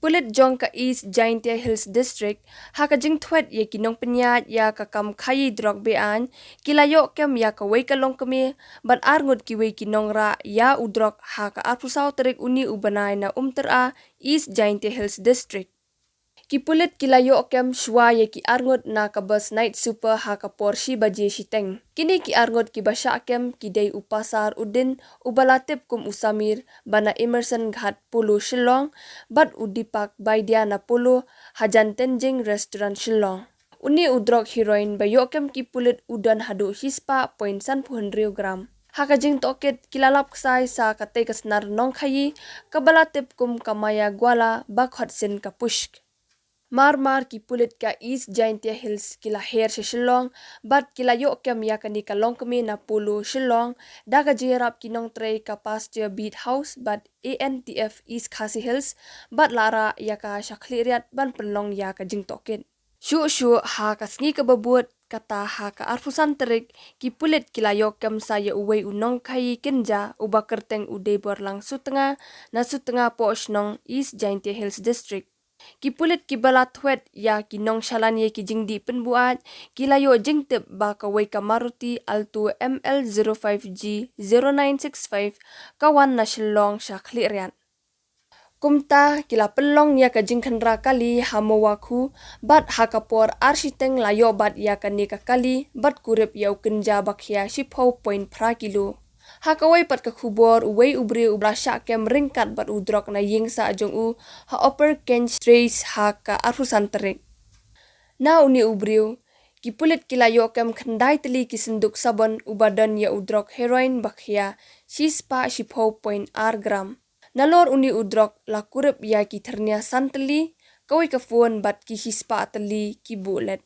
Pulit jong ka East Giant Hills District, haka jing twet ye kinong penyat ya ka kam khaii drok bean, kilayo kem ya ka wei ka longkmie, bat ngut kiwei kinong ra ya udrok haka apusau terik uni ubanai na tera East Giant Hills District. Kipulit kilayo kem shwa ye ki ngut na ka bus night super haka porshi baje shiteng. Kini ki ngut ki basha kem ki day upasar udin ubalatip kum usamir bana Emerson Ghat Pulu Shillong bat udipak baidia na Pulu Hajan Tenjing Restaurant Shillong. Uni udrok heroin bayo kem kipulit udan hadu hispa 0.1 gram. Haka jing toket kilalap ksai sa kate snar khaii kabalatip kum kamaya gwala bakhot sin kapushk. Mar ki pulit ka East Giant Hills kila hair sa Shillong, bat kila yo kem ya ka ni ka longkmie na Pulu Shillong, daga jirap kinong tray ka pasture beat house, bat ANTF East Khasi Hills, bat lara ya ka syakliriat ban penlong ya ka jing toket. Shu ha ka sngi ka babut kata ha ka arfusan terik ki pulit kila yo kem sa ya uwei unong khaii kynja uba kerteng ude borlang sutengah na sutengah posh nong East Giant Hills District. Kipulit kibala twet ya kinong shalan ye kijingdi penbuat kilayo jingtip ba kawai ka Maruti Alto ML05G 0965 kawan na Shillong Shah klirian. Kumta kila pelong ya ka jingkhandra kali hamowaku bat hakapor arsiteng layo bat ya ka nika kali bat kurup yau kynja bakhya 10.5 kilo. Hakawai pat ka khubor uwei ubri ublasha kem ringkat bat udrok na ying sa ajong u ha upper kench trace ha ka arhusan terik. Na uni ubriu kipulit kilayo kem khandai teli kisenduk sabon ubadan ya udrok heroin bakhya shispa 10.r gram. Nalor uni udrok la kurup ya ki ternia santeli kawai ka phone bat ki hispa teli ki bulet.